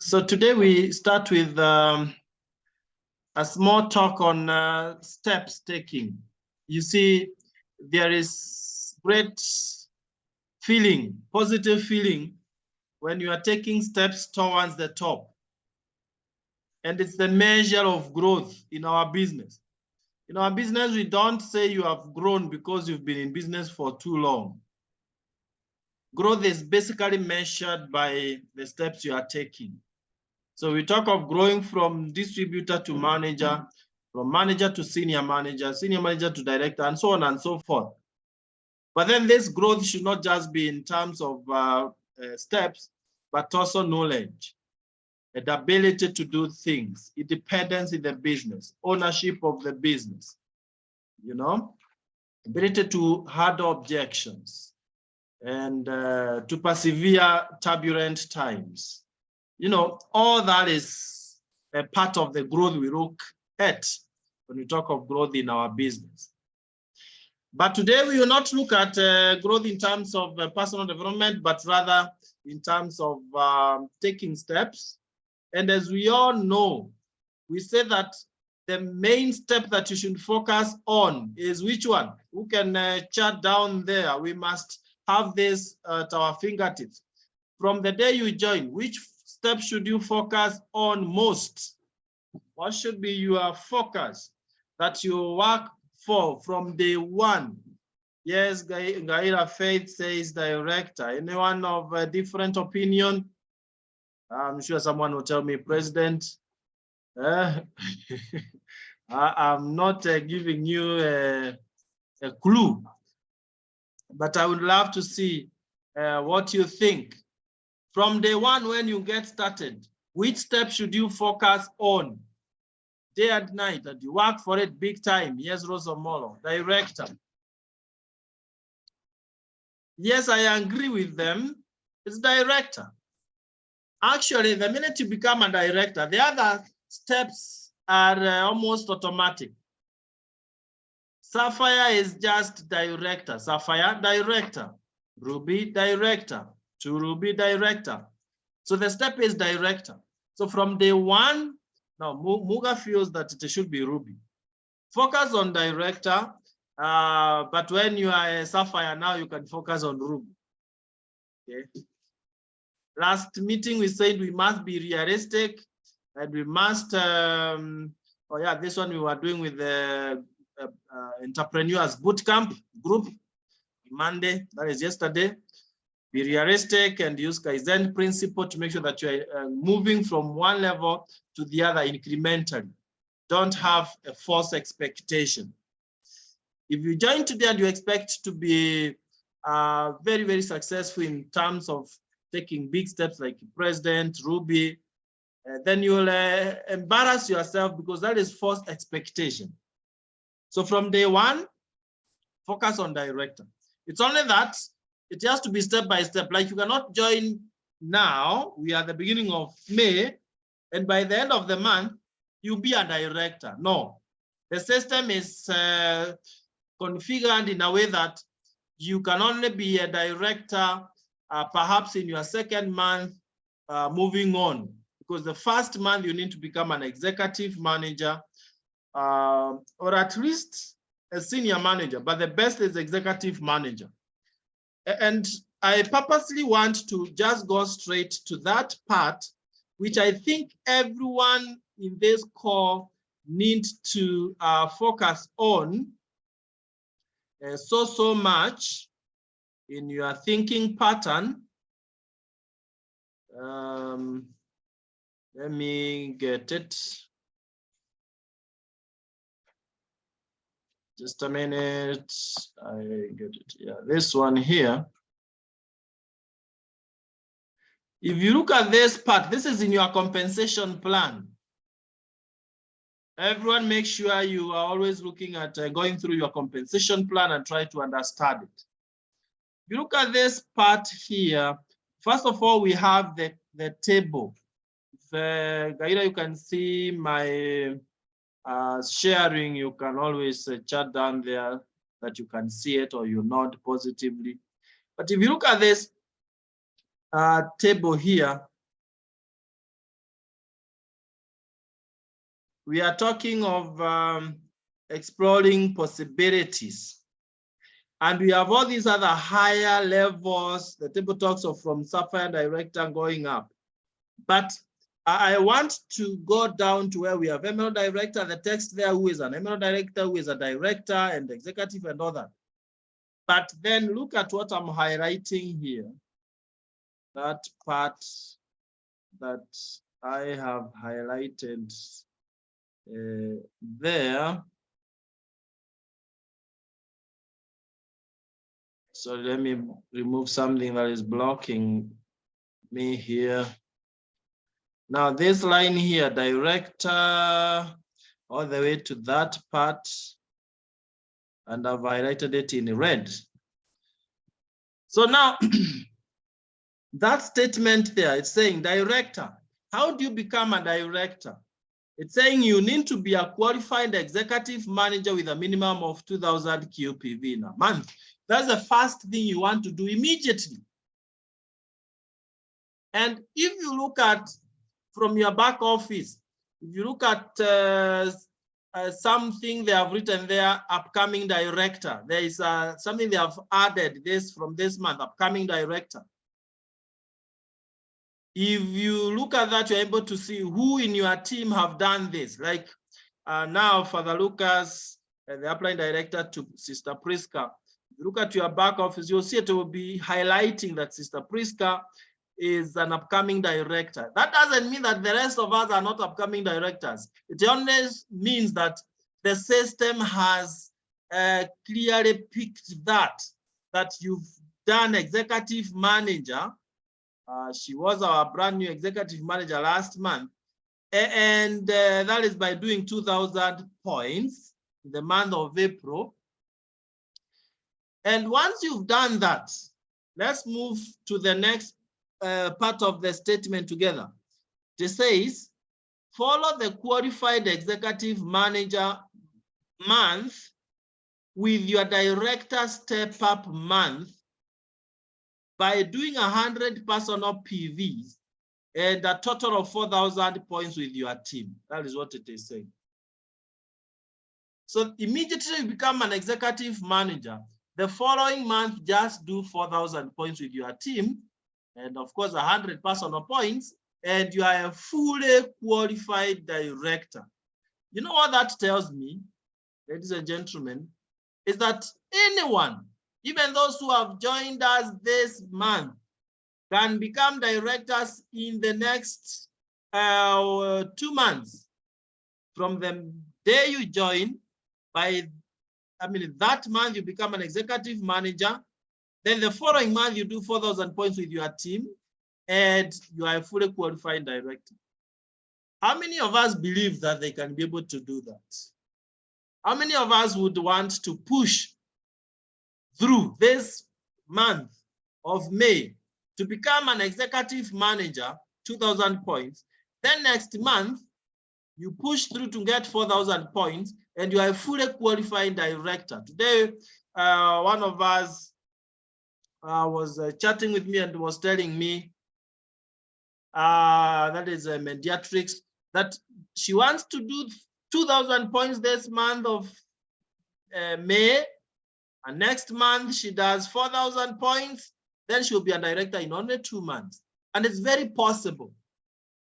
So today we start with a small talk on steps taking. You see, there is great feeling, positive feeling when you are taking steps towards the top. And it's the measure of growth in our business. In our business, we don't say you have grown because you've been in business for too long. Growth is basically measured by the steps you are taking. So we talk of growing from distributor to manager, from manager to senior manager to director, and so on and so forth. But then this growth should not just be in terms of steps, but also knowledge, the ability to do things, independence in the business, ownership of the business, ability to handle objections, and to persevere turbulent times. All that is a part of the growth we look at when we talk of growth in our business. But today we will not look at growth in terms of personal development, but rather in terms of taking steps. And as we all know, we say that the main step that you should focus on is which one? Who can chat down there? We must have this at our fingertips. From the day you join, which step should you focus on most? What should be your focus that you work for from day one? Yes, Gaira Faith says director. Anyone of a different opinion? I'm sure someone will tell me president. I'm not giving you a clue, but I would love to see what you think. From day one, when you get started, which step should you focus on? Day and night, and you work for it big time. Yes, Rosomolo, director. Yes, I agree with them. It's director. Actually, the minute you become a director, the other steps are almost automatic. Sapphire is just director. Sapphire, director. Ruby, director. To Ruby, director. So the step is director. So from day one, now Muga feels that it should be Ruby. Focus on director, but when you are a Sapphire now, you can focus on Ruby. Okay. Last meeting, we said we must be realistic and we must, oh yeah, this one we were doing with the entrepreneurs bootcamp group Monday, that is yesterday. Be realistic and use Kaizen principle to make sure that you are moving from one level to the other incrementally. Don't have a false expectation. If you join today and you expect to be very, very successful in terms of taking big steps like President, Ruby, then you'll embarrass yourself because that is false expectation. So from day one, focus on director. It's only that it has to be step by step. Like you cannot join now, we are at the beginning of May, and by the end of the month, you'll be a director. No, the system is configured in a way that you can only be a director perhaps in your second month moving on, because the first month you need to become an executive manager or at least a senior manager, but the best is executive manager. And I purposely want to just go straight to that part, which I think everyone in this call needs to focus on so much in your thinking pattern. Let me get it. Just a minute, I get it. Yeah, this one here. If you look at this part, this is in your compensation plan. Everyone make sure you are always looking at going through your compensation plan and try to understand it. If you look at this part here, first of all, we have the table. Gaira, you can see my sharing, you can always chat down there that you can see it or you nod positively. But if you look at this table here, we are talking of exploring possibilities. And we have all these other higher levels. The table talks of from Sapphire Director going up. But I want to go down to where we have Emerald Director, the text there, who is an Emerald Director, who is a director and executive and all that. But then look at what I'm highlighting here. That part that I have highlighted there. So let me remove something that is blocking me here. Now this line here, director, all the way to that part, and I've highlighted it in red. So now, that statement there, it's saying director. How do you become a director? It's saying you need to be a qualified executive manager with a minimum of 2,000 QPV in a month. That's the first thing you want to do immediately. And if you look at from your back office, if you look at something they have written there, upcoming director, there is something they have added this from this month, upcoming director. If you look at that, you're able to see who in your team have done this. Like now, Father Lucas, the upline director to Sister Priska. If you look at your back office, you'll see it will be highlighting that Sister Priska is an upcoming director. That doesn't mean that the rest of us are not upcoming directors. It only means that the system has clearly picked that you've done executive manager. She was our brand new executive manager last month. And that is by doing 2,000 points in the month of April. And once you've done that, let's move to the next part of the statement together. It says, follow the qualified executive manager month with your director step up month by doing 100 personal PVs and a total of 4,000 points with your team. That is what it is saying. So immediately you become an executive manager. The following month, just do 4,000 points with your team, and of course 100 personal points, and you are a fully qualified director. You know what that tells me, ladies and gentlemen, is that anyone, even those who have joined us this month, can become directors in the next 2 months. From the day you join, that month you become an executive manager. Then the following month you do 4,000 points with your team, and you are a fully qualified director. How many of us believe that they can be able to do that? How many of us would want to push through this month of May to become an executive manager, 2,000 points? Then next month, you push through to get 4,000 points, and you are a fully qualified director. Today, one of us was chatting with me and was telling me, that is mediatrix, that she wants to do 2,000 points this month of May, and next month she does 4,000 points, then she'll be a director in only 2 months. And it's very possible.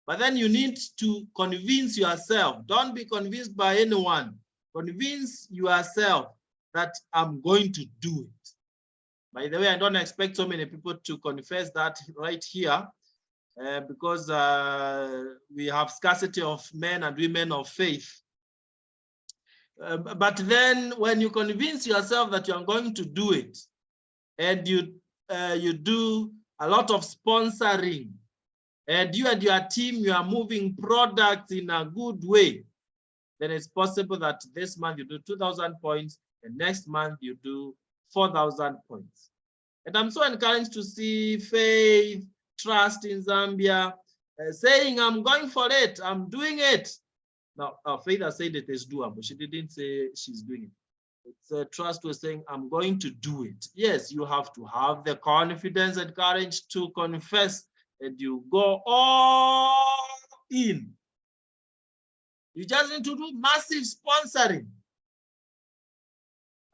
But then you need to convince yourself. Don't be convinced by anyone. Convince yourself that I'm going to do it. By the way, I don't expect so many people to confess that right here, because we have scarcity of men and women of faith. But then when you convince yourself that you're going to do it, and you do a lot of sponsoring, and you and your team, you are moving products in a good way, then it's possible that this month you do 2,000 points, and next month you do 4,000 points. And I'm so encouraged to see Faith, Trust in Zambia, saying, I'm going for it, I'm doing it. Now, Faith has said it is doable. She didn't say she's doing it. It's Trust was saying, I'm going to do it. Yes, you have to have the confidence and courage to confess, and you go all in. You just need to do massive sponsoring.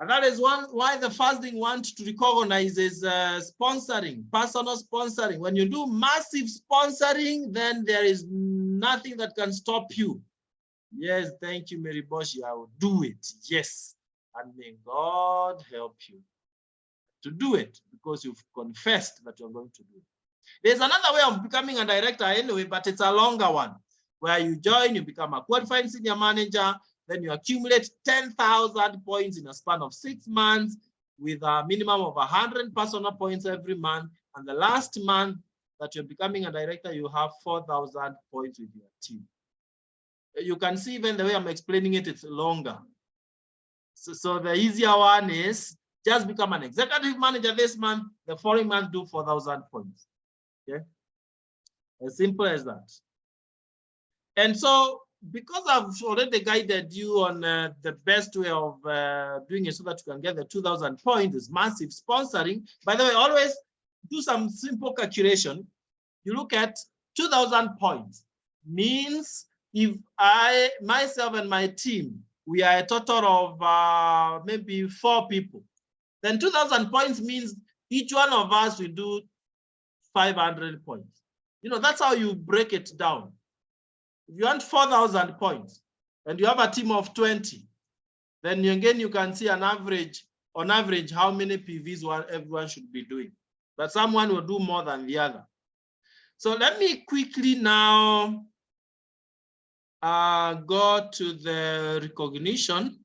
And that is why the first thing we want to recognize is sponsoring, personal sponsoring. When you do massive sponsoring, then there is nothing that can stop you. Yes, thank you, Mary Boshi. I will do it. Yes. And may God help you to do it because you've confessed that you're going to do it. There's another way of becoming a director anyway, but it's a longer one where you join, you become a qualified senior manager, then you accumulate 10,000 points in a span of 6 months with a minimum of 100 personal points every month. And the last month that you're becoming a director, you have 4,000 points with your team. You can see even the way I'm explaining it, it's longer. So the easier one is just become an executive manager this month, the following month do 4,000 points. Okay, as simple as that. And so, because I've already guided you on the best way of doing it so that you can get the 2,000 points, is massive sponsoring. By the way, always do some simple calculation. You look at 2,000 points means if I, myself and my team, we are a total of maybe 4 people, then 2,000 points means each one of us will do 500 points. You know, that's how you break it down. If you want 4,000 points and you have a team of 20, then again you can see an average, on average, how many PVs everyone should be doing. But someone will do more than the other. So let me quickly now go to the recognition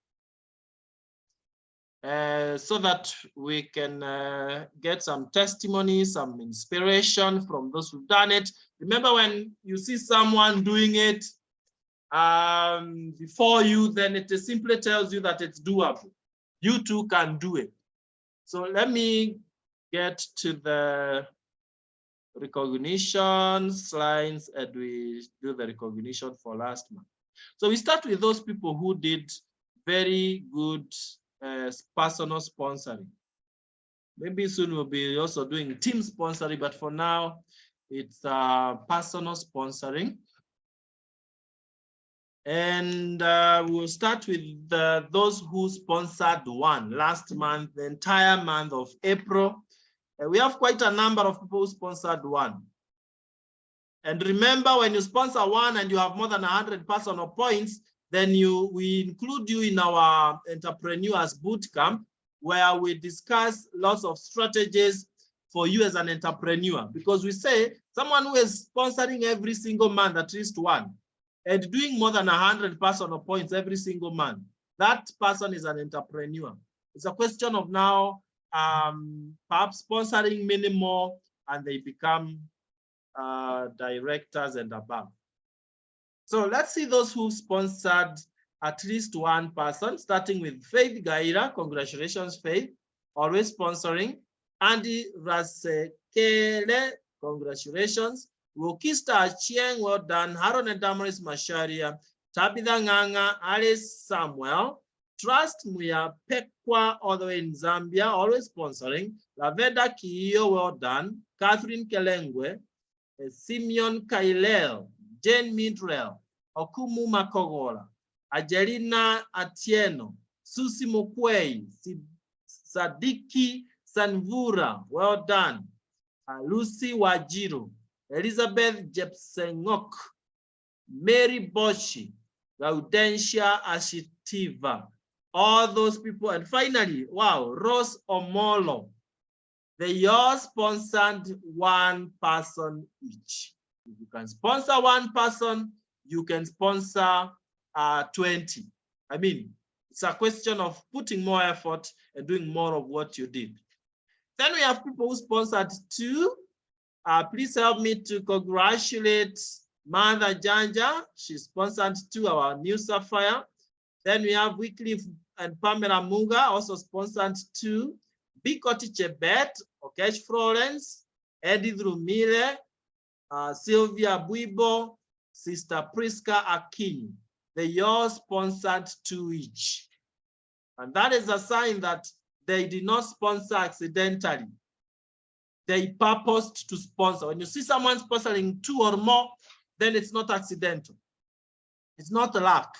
so that we can get some testimony, some inspiration from those who've done it. Remember, when you see someone doing it before you, then it simply tells you that it's doable. You too can do it. So let me get to the recognition slides and we do the recognition for last month. So we start with those people who did very good personal sponsoring. Maybe soon we'll be also doing team sponsoring, but for now it's personal sponsoring. And we'll start with those who sponsored one last month, the entire month of April. We have quite a number of people who sponsored one. And remember, when you sponsor one and you have more than 100 personal points, then we include you in our entrepreneurs bootcamp, where we discuss lots of strategies for you as an entrepreneur. Because we say someone who is sponsoring every single month at least one and doing more than 100 personal points every single month, that person is an entrepreneur. It's a question of now perhaps sponsoring many more and they become directors and above. So let's see those who sponsored at least one person, starting with Faith Gaira. Congratulations, Faith, always sponsoring. Andy Rasekele, congratulations. Wokista Chieng, well done. Haron and Damaris Masharia, Tabitha Nganga, Alice Samuel, Trust Muya Pekwa, all the way in Zambia, always sponsoring. Laveda Kiyo, well done. Catherine Kelengwe, Simeon Kailel, Jane Mitchell, Okumu Makogola, Angelina Atieno, Susi Mukwei, Sadiki Sanvura, well done. Lucy Wajiro, Elizabeth Jepsengok, Mary Boshi, Gaudensia Ashitiva, all those people. And finally, wow, Rose Omolo. They all sponsored one person each. If you can sponsor one person, you can sponsor 20. I mean, it's a question of putting more effort and doing more of what you did. Then we have people who sponsored 2. Please help me to congratulate Mother Janja. She sponsored 2, our new Sapphire. Then we have Wycliffe and Pamela Muga, also sponsored 2. Bikoti Chebet, Okesh Florence, Edith Rumile, Sylvia Buibo, Sister Priska Akin. They all sponsored 2 each. And that is a sign that they did not sponsor accidentally. They purposed to sponsor. When you see someone sponsoring 2 or more, then it's not accidental. It's not luck.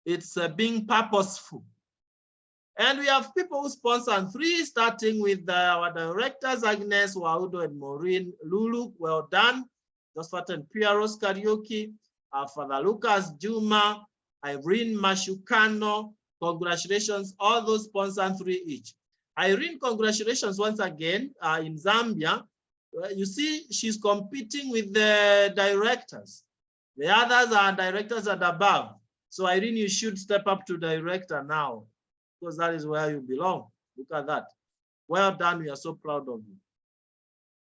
It's being purposeful. And we have people who sponsor 3, starting with our directors, Agnes, Waudo, and Maureen. Lulu, well done. Josephat and Pieros Karaoke, Father Lucas Juma, Irene Mashukano, congratulations. All those sponsors 3 each. Irene, congratulations once again in Zambia. You see, she's competing with the directors. The others are directors and above. So Irene, you should step up to director now, because that is where you belong. Look at that. Well done. We are so proud of you.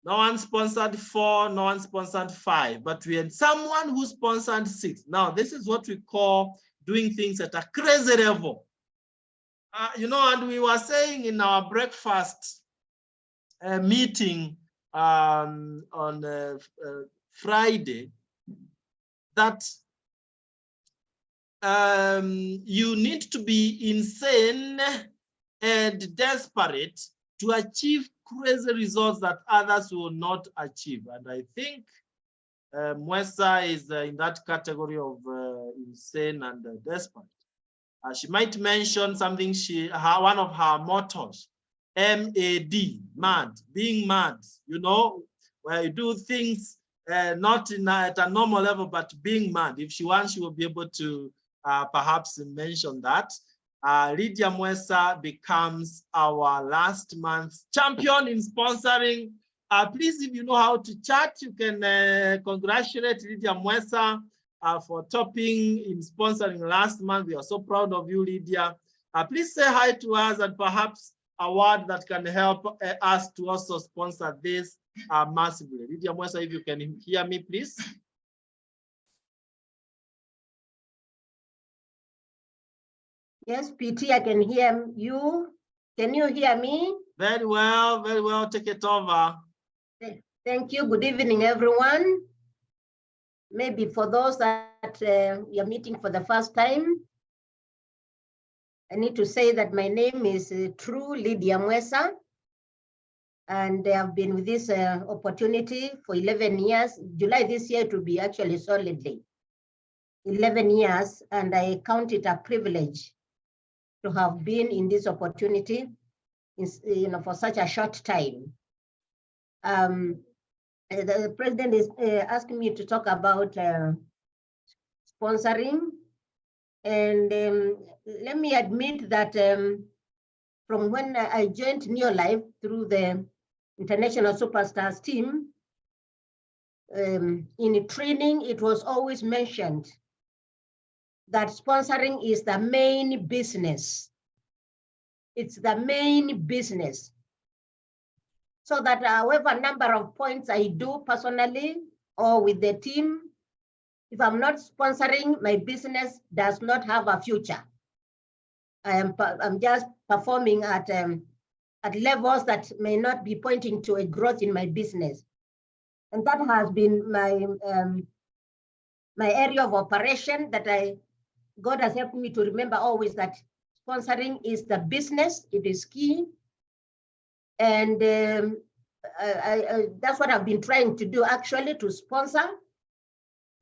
No one sponsored 4, no one sponsored 5, but we had someone who sponsored 6. Now, this is what we call doing things at a crazy level. You know, and we were saying in our breakfast meeting on Friday that you need to be insane and desperate to achieve crazy results that others will not achieve. And I think Mwesa is in that category of insane and desperate. She might mention something, one of her mottos, M-A-D, mad, being mad, you know, where you do things not at a normal level, but being mad. If she wants, she will be able to perhaps mention that. Lydia Mwesa becomes our last month's champion in sponsoring. Please, if you know how to chat, you can congratulate Lydia Mwesa for topping in sponsoring last month. We are so proud of you, Lydia. Please say hi to us and perhaps a word that can help us to also sponsor this massively. Lydia Mwesa, if you can hear me, please. Yes, PT, I can hear you. Can you hear me? Very well, very well. Take it over. Thank you. Good evening, everyone. Maybe for those that we are meeting for the first time, I need to say that my name is True Lydia Mwesa, and I've been with this opportunity for 11 years. July this year to be actually solidly 11 years, and I count it a privilege to have been in this opportunity, for such a short time. The president is asking me to talk about sponsoring, and let me admit that from when I joined Neolife through the International Superstars team, in training, it was always mentioned that sponsoring is the main business. It's the main business. So that however number of points I do personally or with the team, if I'm not sponsoring, my business does not have a future. I'm just performing at levels that may not be pointing to a growth in my business. And that has been my area of operation that God has helped me to remember always that sponsoring is the business, it is key. And that's what I've been trying to do actually, to sponsor.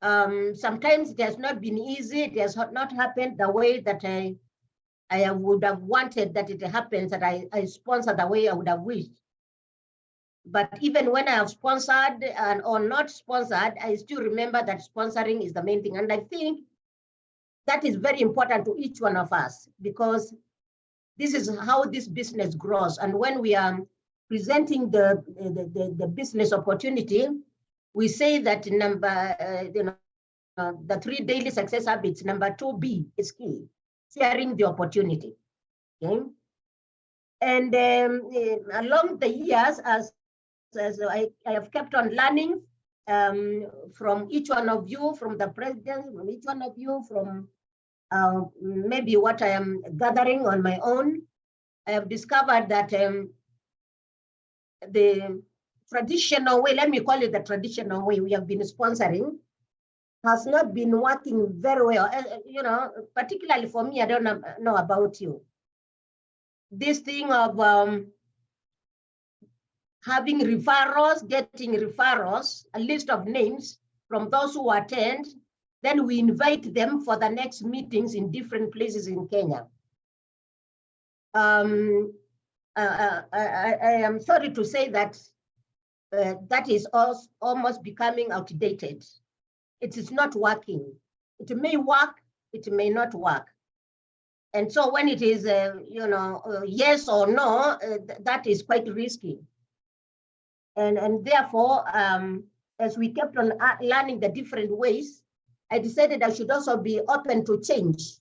Sometimes it has not been easy, it has not happened the way that I would have wanted that it happens, that I sponsor the way I would have wished. But even when I have sponsored or not sponsored, I still remember that sponsoring is the main thing. And I think that is very important to each one of us, because this is how this business grows. And when we are presenting the business opportunity, we say that the 3 daily success habits, number 2B is key, sharing the opportunity. Okay. And along the years, as I have kept on learning from each one of you, from the president, from each one of you, from maybe what I am gathering on my own, I have discovered that the traditional way, let me call it the traditional way we have been sponsoring, has not been working very well. Particularly for me, I don't know about you. This thing of having referrals, getting referrals, a list of names from those who attend, Then we invite them for the next meetings in different places in Kenya. I am sorry to say that that is almost becoming outdated. It is not working. It may work, it may not work. And so when it is, yes or no, that is quite risky. And therefore, as we kept on learning the different ways, I decided I should also be open to change.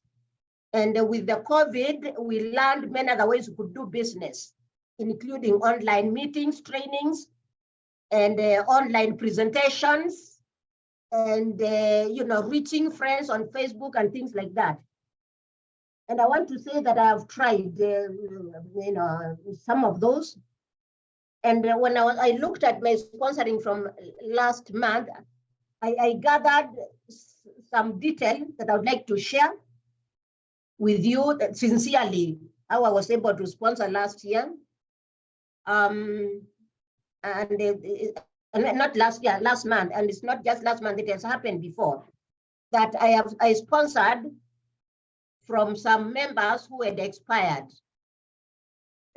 And with the COVID, we learned many other ways we could do business, including online meetings, trainings, and online presentations, and reaching friends on Facebook and things like that. And I want to say that I have tried, some of those. And when I looked at my sponsoring from last month, I gathered some detail that I would like to share with you sincerely, how I was able to sponsor last year. And not last year, last month, and it's not just last month, it has happened before, that I sponsored from some members who had expired.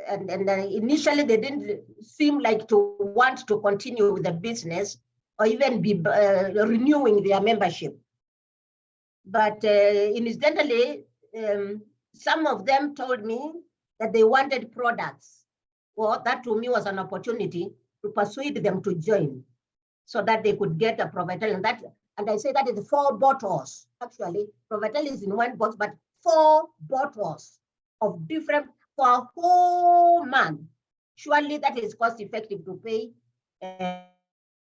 And initially they didn't seem like to want to continue with the business or even be renewing their membership. But incidentally, some of them told me that they wanted products. Well, that to me was an opportunity to persuade them to join so that they could get a Provital. And I say that is 4 bottles. Actually, Provital is in one box, but 4 bottles of different for a whole month. Surely that is cost effective to pay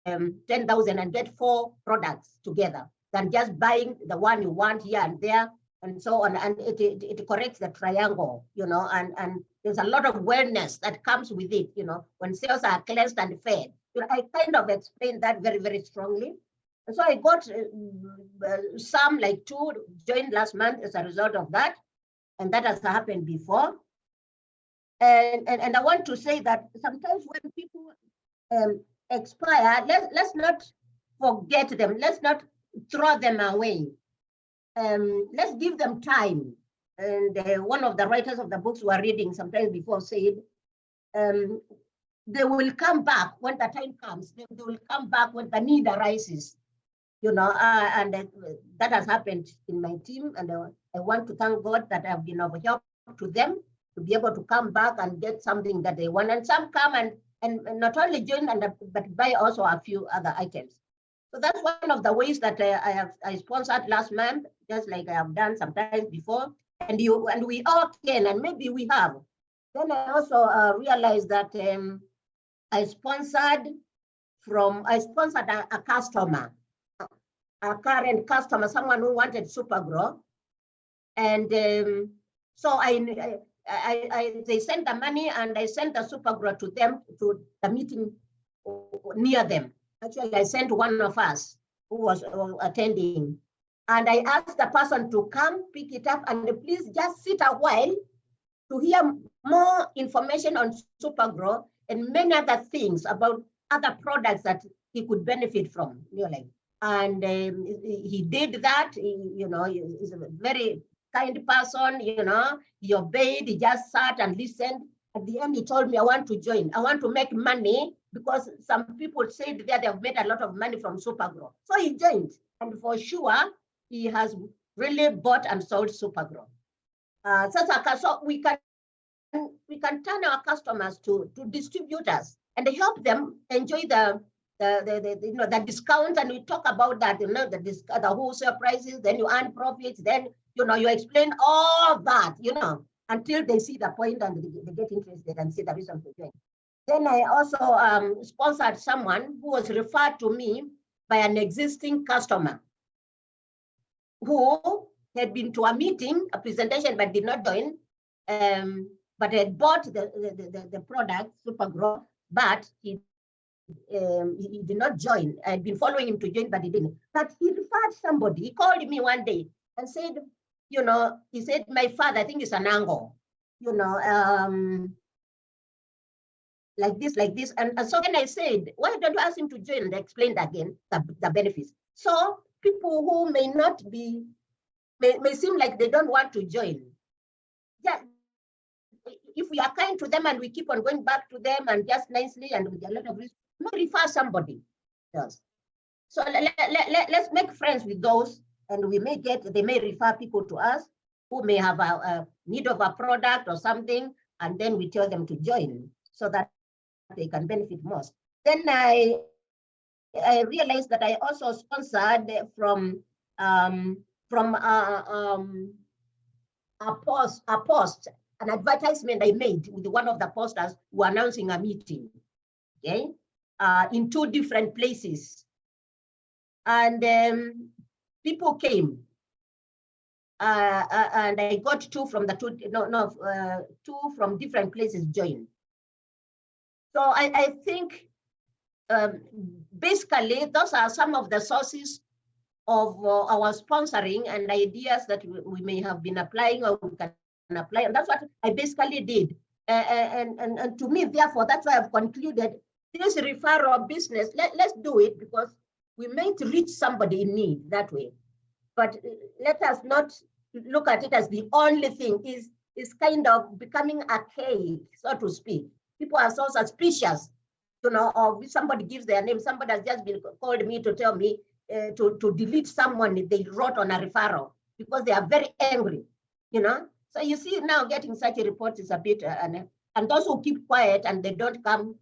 10,000 and get 4 products together than just buying the one you want here and there and so on. And it corrects the triangle, and there's a lot of wellness that comes with it, when cells are cleansed and fed. I kind of explained that very, very strongly. And so I got some, like 2 joined last month as a result of that. And that has happened before. And I want to say that sometimes when people expire, let's not forget them. Let's not throw them away. Let's give them time. And one of the writers of the books we were reading sometime before said, they will come back when the time comes. They will come back when the need arises. And that has happened in my team. And I want to thank God that I've been of help to them to be able to come back and get something that they want. And some come and not only join, but buy also a few other items. So that's one of the ways that I sponsored last month, just like I have done sometimes before. And we all can, and maybe we have. Then I also realized that I sponsored a customer, a current customer, someone who wanted Supergrow. And so they sent the money and I sent the Supergrow to them, to the meeting near them. Actually, I sent one of us who was attending. And I asked the person to come pick it up and please just sit a while to hear more information on Supergrow and many other things about other products that he could benefit from. And he did that. He's a very kind person. He obeyed. He just sat and listened. At the end, he told me, I want to join. I want to make money because some people said that they have made a lot of money from Supergrow. So he joined. And for sure, he has really bought and sold Supergrow. So we can turn our customers to distributors and help them enjoy the discounts. And we talk about that, the wholesale prices, then you earn profits, then you explain all that, until they see the point and they get interested and see the reason for doing. Then I also sponsored someone who was referred to me by an existing customer who had been to a meeting, a presentation, but did not join, but had bought the product, Supergrow, but he did not join. I had been following him to join, but he didn't. But he referred somebody. He called me one day and said, he said, my father, I think it's an angle, like this. And so then I said, why don't you ask him to join and explain again the benefits? So people who may not be, may seem like they don't want to join. Yeah, if we are kind to them and we keep on going back to them and just nicely and with a lot of risk, may refer somebody else. So let's make friends with those, and they may refer people to us who may have a need of a product or something, and then we tell them to join so that they can benefit most. Then I realized that I also sponsored from a post, an advertisement I made with one of the posters who were announcing a meeting, okay, in 2 different places. And people came, and I got 2 from the 2 from different places joined. So I think basically those are some of the sources of our sponsoring and ideas that we may have been applying or we can apply, and that's what I basically did. And to me, therefore, that's why I've concluded this referral business. Let's do it because we might reach somebody in need that way. But let us not look at it as the only thing. Is kind of becoming archaic, so to speak. People are so suspicious, you know, of somebody gives their name. Somebody has just been called me to tell me to delete someone they wrote on a referral because they are very angry, you know. So you see now getting such a report is a bit, and those who keep quiet and they don't come,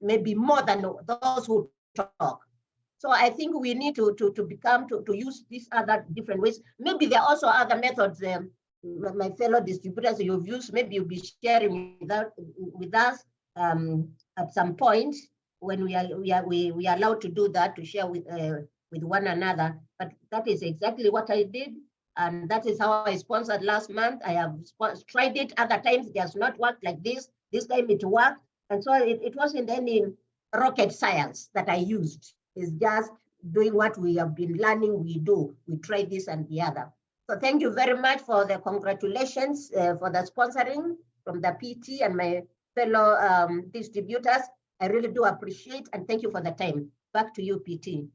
maybe more than those who talk. So I think we need to use these other different ways. Maybe there are also other methods. My fellow distributors you've used, maybe you'll be sharing with us at some point when we are allowed to do that, to share with one another. But that is exactly what I did, and that is how I sponsored last month. I have tried it other times; it has not worked like this. This time it worked, and so it wasn't any rocket science that I used. It's just doing what we have been learning. We try this and the other. So thank you very much for the congratulations for the sponsoring from the PT and my fellow distributors. I really do appreciate, and thank you for the time. Back to you, PT.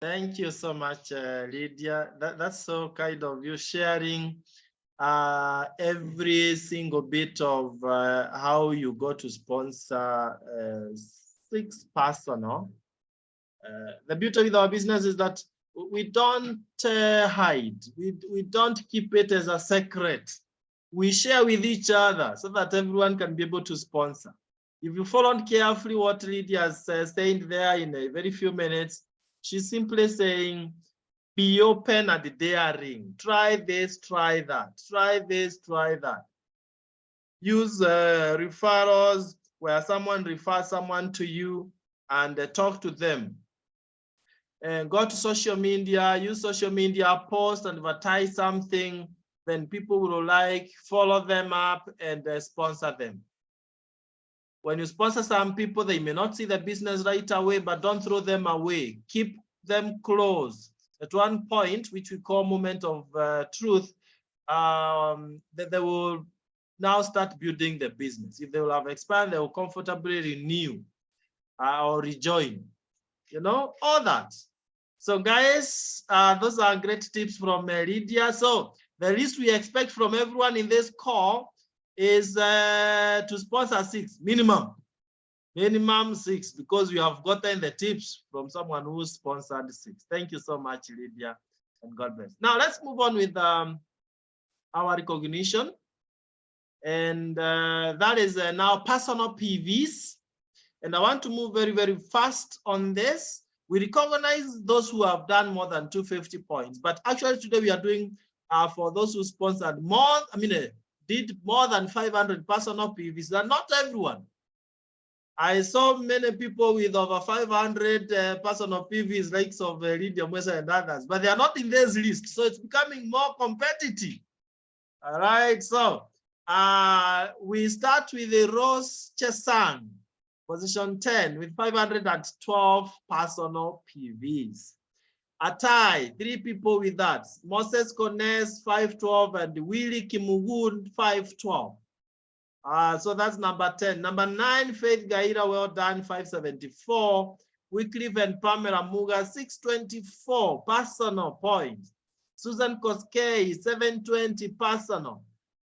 Thank you so much, Lydia. That's so kind of you sharing every single bit of how you go to sponsor 6 personal. The beauty with our business is that we don't hide. We don't keep it as a secret. We share with each other so that everyone can be able to sponsor. If you followed carefully what Lydia has saying there in a very few minutes, she's simply saying, be open and daring. Try this, try that. Try this, try that. Use referrals where someone refers someone to you and talk to them. Go to social media, use social media, post and advertise something, then people will like, follow them up and sponsor them. When you sponsor some people, they may not see the business right away, but don't throw them away. Keep them close. At one point, which we call moment of truth, that they will now start building the business. If they will have expanded, they will comfortably renew or rejoin, you know, all that. So guys, those are great tips from Lydia. So the least we expect from everyone in this call is to sponsor 6 minimum 6, because we have gotten the tips from someone who sponsored 6. Thank you so much, Lydia, and God bless. Now let's move on with our recognition, and that is now personal PVs. And I want to move very, very fast on this. We recognize those who have done more than 250 points, but actually today we are doing for those who sponsored more, did more than 500 personal PVs. And not everyone. I saw many people with over 500 personal PVs, likes of Lydia Mwesa and others, but they are not in this list. So it's becoming more competitive. All right, so we start with the Rose Chesang, position 10 with 512 personal PVs. Atai, 3 people with that. Moses Kones, 512, and Willie Kimugun, 512. So that's number 10. Number 9, Faith Gaira, well done, 574. Wycliffe and Pamela Muga, 624 personal points. Susan Koskei, 720 personal.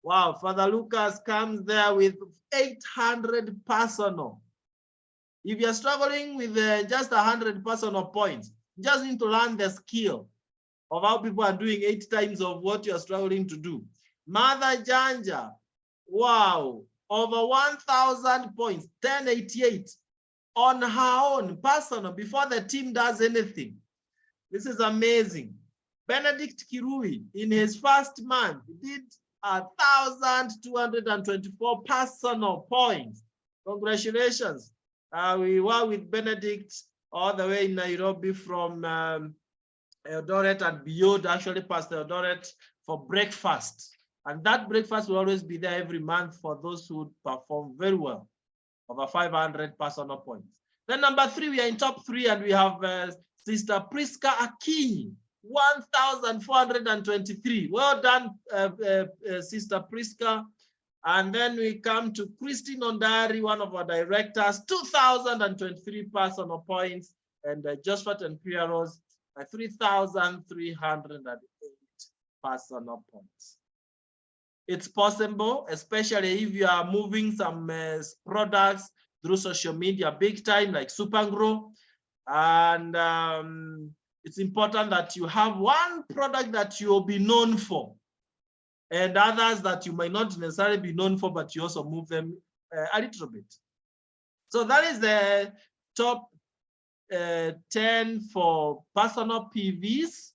Wow, Father Lucas comes there with 800 personal. If you're struggling with just 100 personal points, you just need to learn the skill of how people are doing 8 times of what you're struggling to do. Mother Janja, wow, over 1,000 points, 1088 on her own, personal, before the team does anything. This is amazing. Benedict Kirui, in his first month, did 1,224 personal points. Congratulations. We were with Benedict all the way in Nairobi from Eldoret and beyond, actually Pastor Eldoret, for breakfast. And that breakfast will always be there every month for those who perform very well, over 500 personal points. Then number 3, we are in top 3, and we have Sister Priska Akinyi, 1,423. Well done, Sister Priska. And then we come to Christine Ondari, one of our directors, 2,023 personal points, and Josphat and Pieros, 3,308 personal points. It's possible, especially if you are moving some products through social media big time, like Supergrow. And it's important that you have one product that you'll be known for, and others that you might not necessarily be known for, but you also move them a little bit. So that is the top 10 for personal PVs.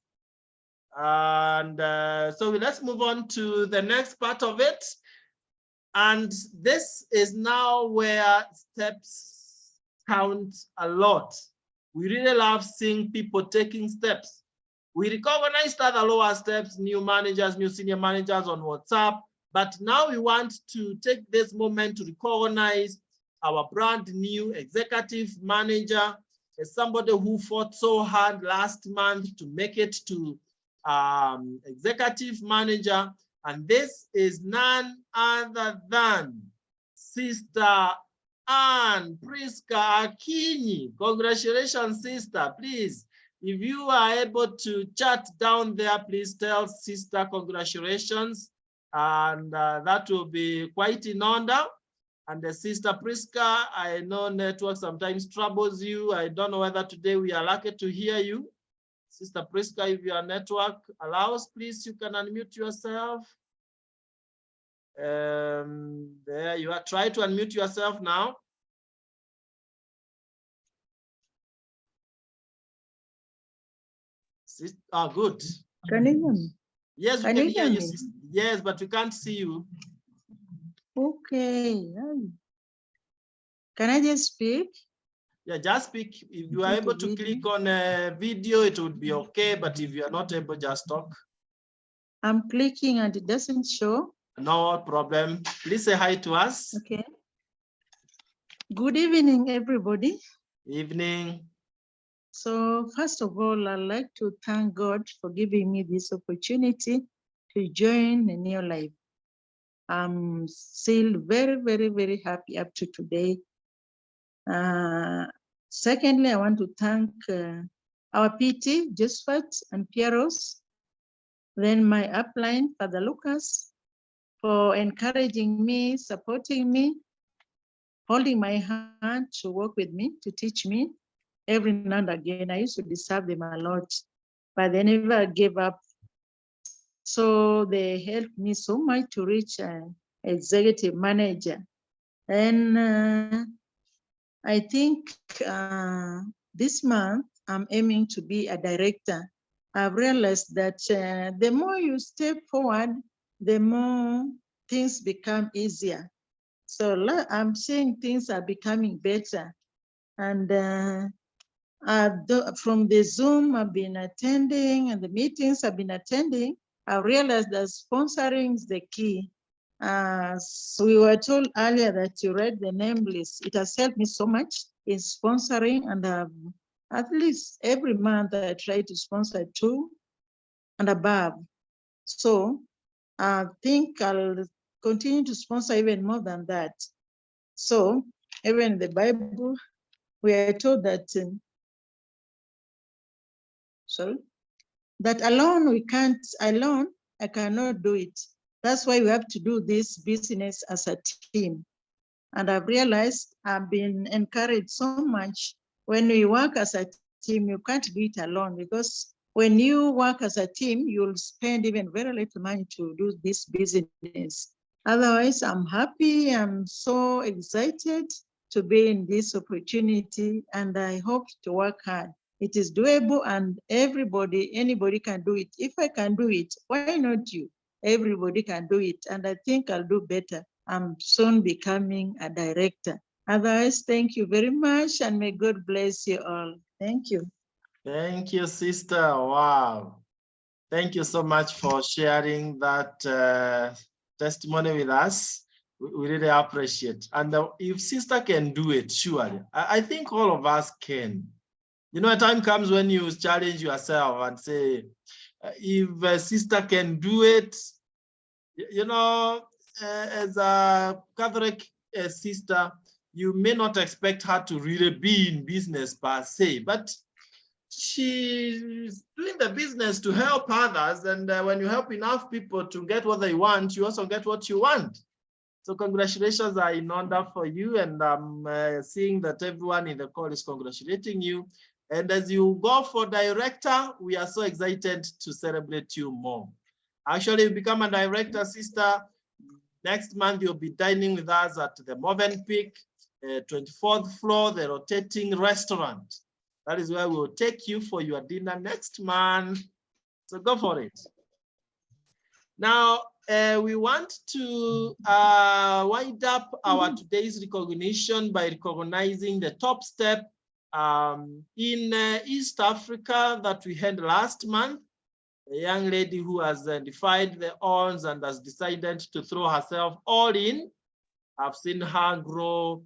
And so let's move on to the next part of it. And this is now where steps count a lot. We really love seeing people taking steps. We recognized other lower steps, new managers, new senior managers on WhatsApp, but now we want to take this moment to recognize our brand new executive manager, as somebody who fought so hard last month to make it to executive manager. And this is none other than Sister Anne Priska Akinyi. Congratulations, sister. Please, if you are able to chat down there, please tell sister congratulations. And that will be quite in order. And the Sister Priska, I know network sometimes troubles you. I don't know whether today we are lucky to hear you. Sister Priska, if your network allows, please, you can unmute yourself. There you are. Try to unmute yourself now. Good. Can you hear me? Yes, we can hear you. Yes, but we can't see you. Okay. Can I just speak? Yeah, just speak. If you are able to click on a video, it would be okay. But if you are not able, just talk. I'm clicking and it doesn't show. No problem. Please say hi to us. Okay. Good evening, everybody. Evening. So first of all, I'd like to thank God for giving me this opportunity to join a new life. I'm still very, very, very happy up to today. Secondly, I want to thank our PT, Josphat and Pieros, then my upline, Father Lucas, for encouraging me, supporting me, holding my hand to work with me, to teach me every now and again. I used to disturb them a lot, but they never gave up. So they helped me so much to reach an executive manager. And I think this month I'm aiming to be a director. I've realized that the more you step forward, the more things become easier. So I'm seeing things are becoming better. And from the Zoom I've been attending and the meetings I've been attending, I realized that sponsoring is the key. So we were told earlier that you read the name list. It has helped me so much in sponsoring, and at least every month I try to sponsor 2 and above. So I think I'll continue to sponsor even more than that. So even in the Bible, we are told that, that alone I cannot do it. That's why we have to do this business as a team. And I've realized I've been encouraged so much. When we work as a team, you can't do it alone, because when you work as a team, you'll spend even very little money to do this business. Otherwise, I'm happy. I'm so excited to be in this opportunity, and I hope to work hard. It is doable, and anybody can do it. If I can do it, why not you? Everybody can do it, and I think I'll do better. I'm soon becoming a director. Otherwise, thank you very much, and may God bless you all. Thank you. Thank you, sister. Wow. Thank you so much for sharing that testimony with us. We really appreciate. And if sister can do it, surely, I think all of us can. You know, a time comes when you challenge yourself and say, if a sister can do it, you know, as a Catholic sister, you may not expect her to really be in business per se, but she's doing the business to help others. And when you help enough people to get what they want, you also get what you want. So congratulations are in order for you. And I'm seeing that everyone in the call is congratulating you. And as you go for director, we are so excited to celebrate you more. Actually, you become a director, sister. Next month, you'll be dining with us at the Movenpick, 24th floor, the rotating restaurant. That is where we will take you for your dinner next month. So go for it. Now, we want to wind up our today's recognition by recognizing the top step in East Africa that we had last month. A young lady who has defied the odds and has decided to throw herself all in. I've seen her grow,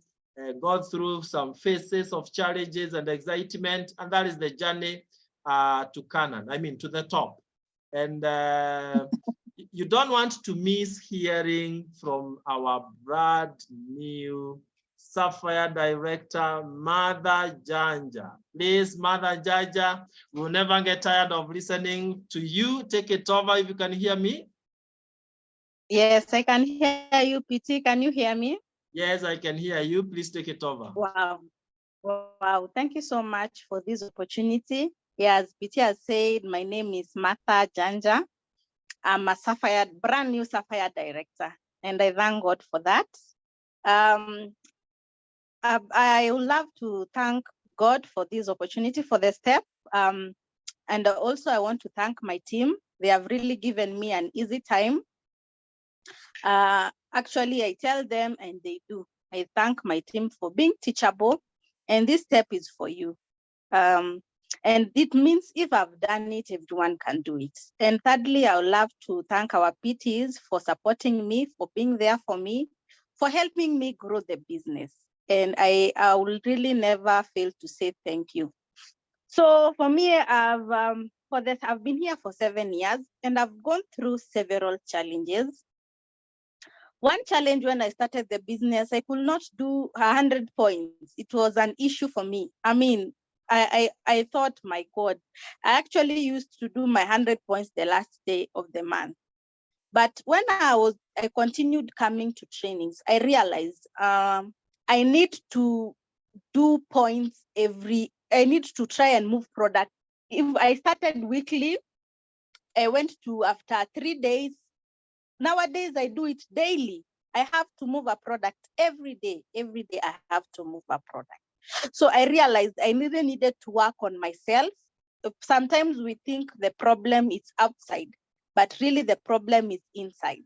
go through some phases of challenges and excitement, and that is the journey to Canaan, to the top. And you don't want to miss hearing from our brand new Sapphire Director, Mother Janja. Please, Mother Janja, we'll never get tired of listening to you. Take it over if you can hear me. Yes, I can hear you, PT. Can you hear me? Yes, I can hear you. Please take it over. Wow. Wow. Thank you so much for this opportunity. Yes, PT has said, my name is Martha Janja. I'm a brand new Sapphire Director, and I thank God for that. I would love to thank God for this opportunity, for the step. And also I want to thank my team. They have really given me an easy time. Actually, I tell them and they do. I thank my team for being teachable, and this step is for you. And it means if I've done it, everyone can do it. And thirdly, I would love to thank our PTs for supporting me, for being there for me, for helping me grow the business. And I will really never fail to say thank you. So for me, I've been here for 7 years, and I've gone through several challenges. One challenge when I started the business, I could not do 100 points. It was an issue for me. I thought, my God, I actually used to do my 100 points the last day of the month. But when I continued coming to trainings, I realized I need to do points I need to try and move product. If I started weekly, I went to after 3 days. Nowadays, I do it daily. I have to move a product every day. Every day, I have to move a product. So I realized I really needed to work on myself. Sometimes we think the problem is outside, but really the problem is inside.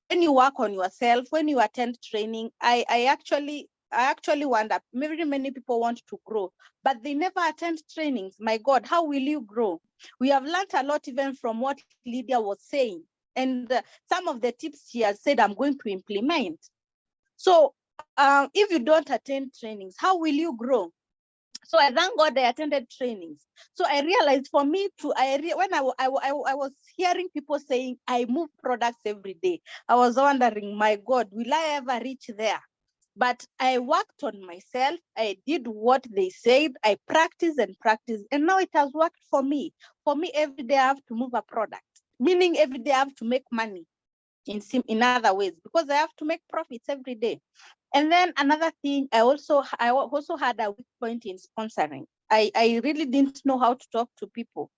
When you work on yourself, when you attend training, I actually wonder, very many people want to grow, but they never attend trainings. My God, how will you grow? We have learned a lot even from what Lydia was saying. And some of the tips she has said, I'm going to implement. So if you don't attend trainings, how will you grow? So I thank God I attended trainings. So I realized for me to, when I was hearing people saying I move products every day, I was wondering, my God, will I ever reach there? But I worked on myself. I did what they said. I practiced and practiced. And now it has worked for me. For me, every day I have to move a product, meaning every day I have to make money in other ways, because I have to make profits every day. And then another thing, I also had a weak point in sponsoring. I really didn't know how to talk to people.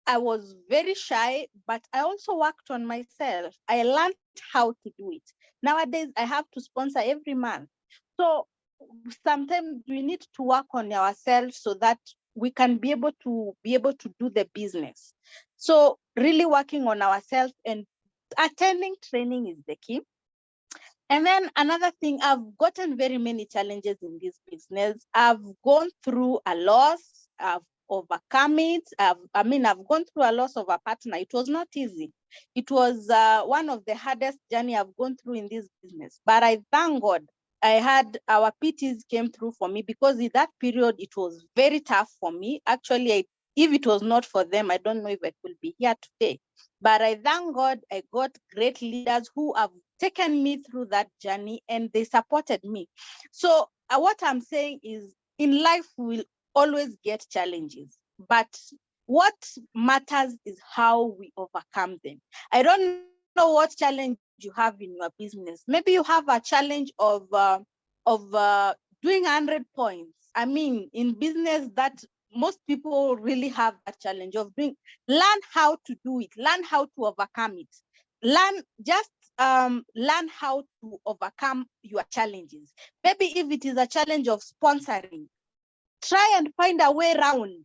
I was very shy, but I also worked on myself. I learned how to do it. Nowadays, I have to sponsor every month. So sometimes we need to work on ourselves so that we can be able to do the business. So really working on ourselves and attending training is the key. And then another thing, I've gotten very many challenges in this business. I've gone through a loss, I've overcome it. I've gone through a loss of a partner. It was not easy. It was one of the hardest journey I've gone through in this business. But I thank God our PTs came through for me, because in that period, it was very tough for me. Actually, if it was not for them, I don't know if I could be here today. But I thank God I got great leaders who have taken me through that journey, and they supported me. So what I'm saying is, in life, we will always get challenges, but what matters is how we overcome them. I don't know what challenge you have in your business. Maybe you have a challenge of doing 100 points. I mean, in business, that most people really have that challenge of doing. Learn how to do it. Learn how to overcome it. Learn how to overcome your challenges. Maybe if it is a challenge of sponsoring, try and find a way around.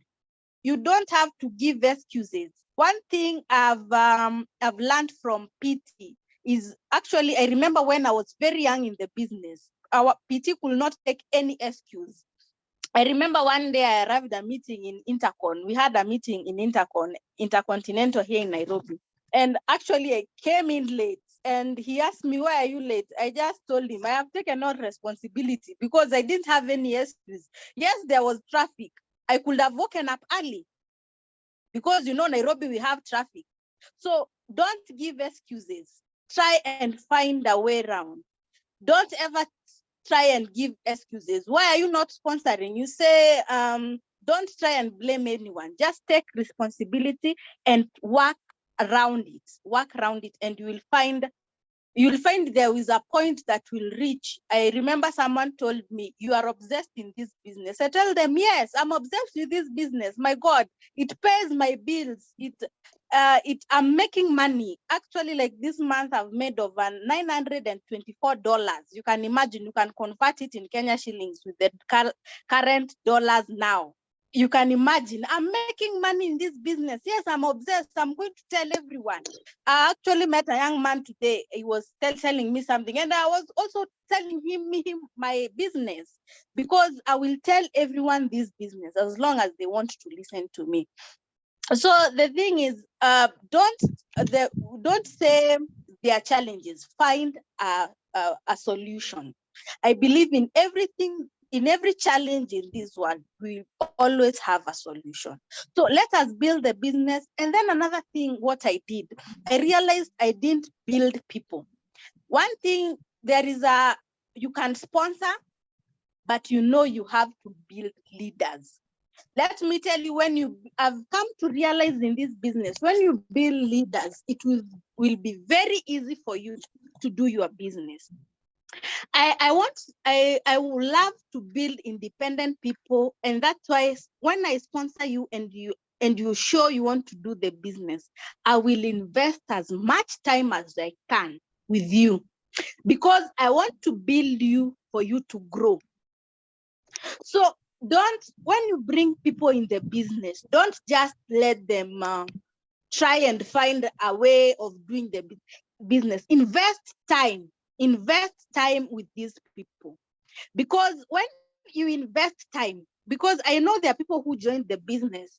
You don't have to give excuses. One thing I've learned from PT is, actually, I remember when I was very young in the business, our PT could not take any excuse. I remember one day I arrived at a meeting in Int'L. We had a meeting in Intercontinental here in Nairobi. And actually, I came in late, and he asked me, why are you late? I just told him I have taken on responsibility because I didn't have any excuse. Yes, there was traffic. I could have woken up early because, Nairobi, we have traffic. So don't give excuses. Try and find a way around. Don't ever try and give excuses. Why are you not sponsoring? You say, don't try and blame anyone. Just take responsibility and work around it, and you will find there is a point that will reach. I remember someone told me, you are obsessed in this business. I tell them, yes, I'm obsessed with this business. My God, it pays my bills. I'm making money. Actually, like this month, I've made over $924. You can imagine, you can convert it in Kenya shillings with the current dollars now. You can imagine, I'm making money in this business. Yes, I'm obsessed. I'm going to tell everyone. I actually met a young man today. He was telling me something, and I was also telling him my business, because I will tell everyone this business as long as they want to listen to me. So the thing is, don't say there are challenges. Find a solution. I believe in everything. In every challenge in this world, we always have a solution. So let us build the business. And then another thing, what I did, I realized I didn't build people. One thing, you can sponsor, but you have to build leaders. Let me tell you, when you have come to realize in this business, when you build leaders, it will be very easy for you to do your business. I would love to build independent people, and that's why when I sponsor you and you show you want to do the business, I will invest as much time as I can with you, because I want to build you for you to grow. So when you bring people in the business, don't just let them try and find a way of doing the business. Invest time with these people, because when you invest time, because I know there are people who joined the business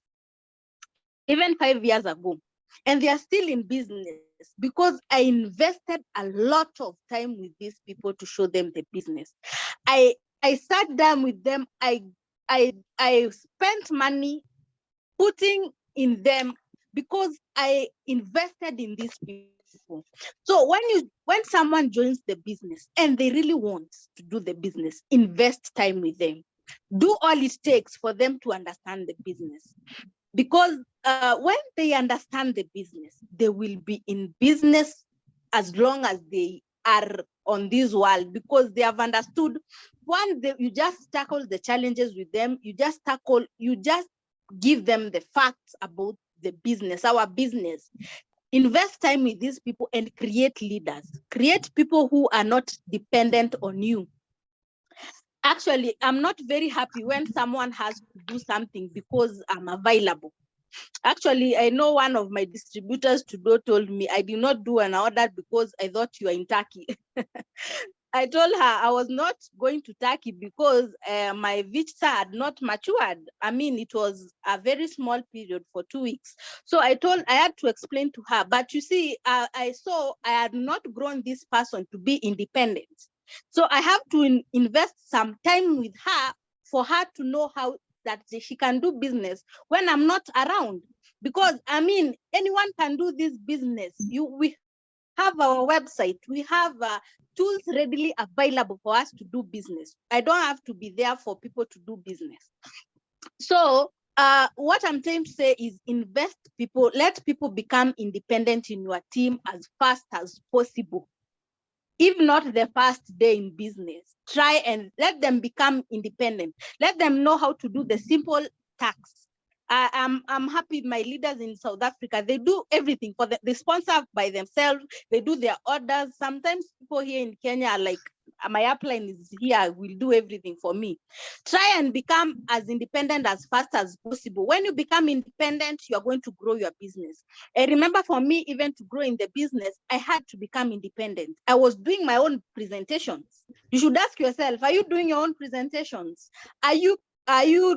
even 5 years ago, and they are still in business because I invested a lot of time with these people to show them the business. I sat down with them. I I spent money putting in them because I invested in these people. So when someone joins the business and they really want to do the business, invest time with them. Do all it takes for them to understand the business. Because when they understand the business, they will be in business as long as they are on this world, because they have understood. You just tackle the challenges with them. You just give them the facts about the business, our business. Invest time with these people and create leaders. Create people who are not dependent on you. Actually, I'm not very happy when someone has to do something because I'm available. Actually, I know one of my distributors today told me, I did not do an order because I thought you were in Turkey. I told her I was not going to Turkey because my visa had not matured. I mean, it was a very small period for 2 weeks. So I had to explain to her, but you see, I saw I had not grown this person to be independent. So I have to invest some time with her for her to know how that she can do business when I'm not around. Because I mean, anyone can do this business. We have our website, we have tools readily available for us to do business. I don't have to be there for people to do business. So what I'm trying to say is invest people, let people become independent in your team as fast as possible. If not the first day in business, try and let them become independent. Let them know how to do the simple tasks. I'm happy my leaders in South Africa, they do everything for them. They sponsor by themselves. They do their orders. Sometimes people here in Kenya are like, my upline is here, will do everything for me. Try and become as independent as fast as possible. When you become independent, you are going to grow your business. And remember, for me, even to grow in the business, I had to become independent. I was doing my own presentations. You should ask yourself, are you doing your own presentations? Are you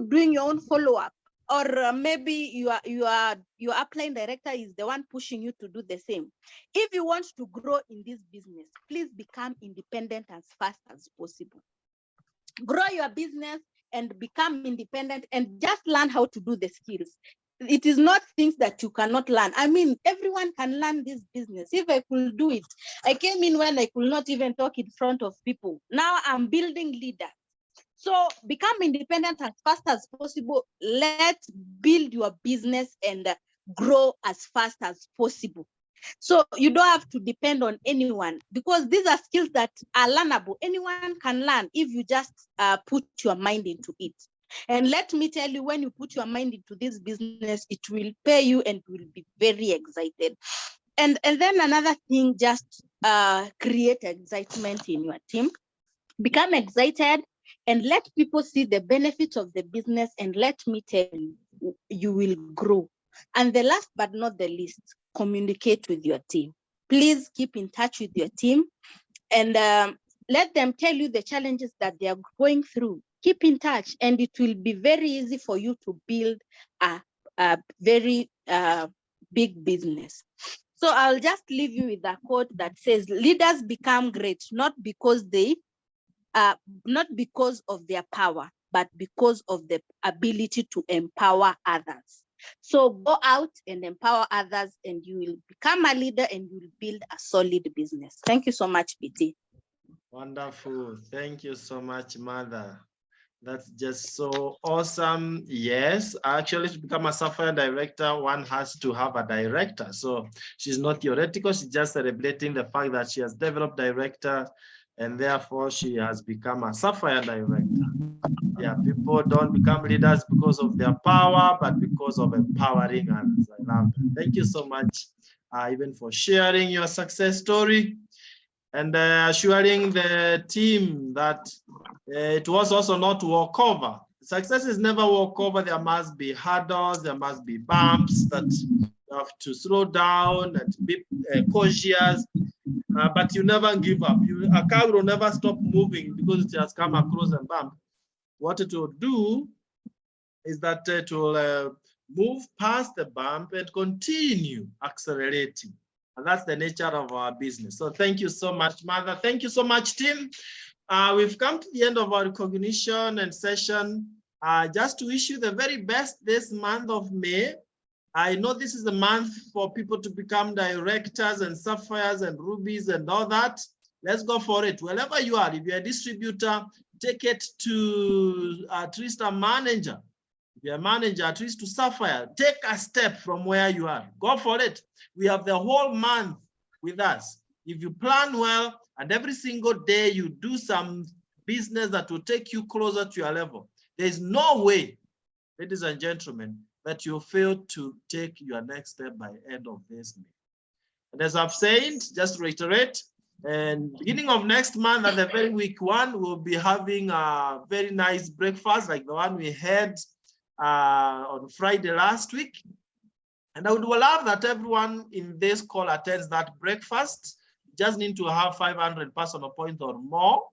doing your own follow-up? Or maybe your upline director is the one pushing you to do the same. If you want to grow in this business, please become independent as fast as possible. Grow your business and become independent and just learn how to do the skills. It is not things that you cannot learn. I mean, everyone can learn this business. If I could do it, I came in when I could not even talk in front of people. Now I'm building leaders. So become independent as fast as possible. Let's build your business and grow as fast as possible. So you don't have to depend on anyone, because these are skills that are learnable. Anyone can learn if you just put your mind into it. And let me tell you, when you put your mind into this business, it will pay you and you will be very excited. And then another thing, just create excitement in your team. Become excited and let people see the benefits of the business, and let me tell you, you will grow. And the last but not the least, communicate with your team. Please keep in touch with your team and let them tell you the challenges that they are going through. Keep in touch, and it will be very easy for you to build a very big business. So I'll just leave you with a quote that says, leaders become great not because of their power, but because of the ability to empower others. So go out and empower others, and you will become a leader and you will build a solid business. Thank you so much, BT. Wonderful. Thank you so much, Mother. That's just so awesome. Yes, actually, to become a software director, one has to have a director. So she's not theoretical, she's just celebrating the fact that she has developed director, and therefore she has become a software director. Yeah, people don't become leaders because of their power, but because of empowering others. I love that. Thank you so much, even for sharing your success story and assuring the team that it was also not walkover. Success is never walkover. There must be hurdles, there must be bumps that you have to slow down and be cautious, but you never give up. A car will never stop moving because it has come across a bump. What it will do is that it will move past the bump and continue accelerating. And that's the nature of our business. So thank you so much, Mother. Thank you so much, team. We've come to the end of our recognition and session. just to wish you the very best this month of May. I know this is a month for people to become directors and sapphires and rubies and all that. Let's go for it. Wherever you are, if you're a distributor, take it to at least a manager. If you're a manager, at least to sapphire. Take a step from where you are. Go for it. We have the whole month with us. If you plan well and every single day you do some business that will take you closer to your level, there's no way, ladies and gentlemen, that you fail to take your next step by end of this May. And as I've said, just to reiterate, and beginning of next month, at the very week one, we'll be having a very nice breakfast like the one we had on Friday last week. And I would love that everyone in this call attends that breakfast. You just need to have 500 personal points or more.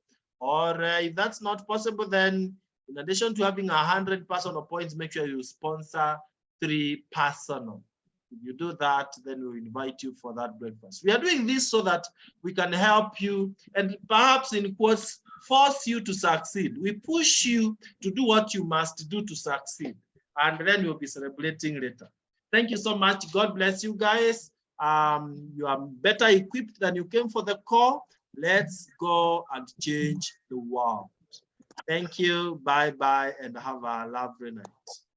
Or if that's not possible, then in addition to having 100 personal points, make sure you sponsor 3 personal. If you do that, then we'll invite you for that breakfast. We are doing this so that we can help you and perhaps in quotes, force you to succeed. We push you to do what you must do to succeed. And then we'll be celebrating later. Thank you so much. God bless you guys. You are better equipped than you came for the call. Let's go and change the world. Thank you. Bye-bye and have a lovely night.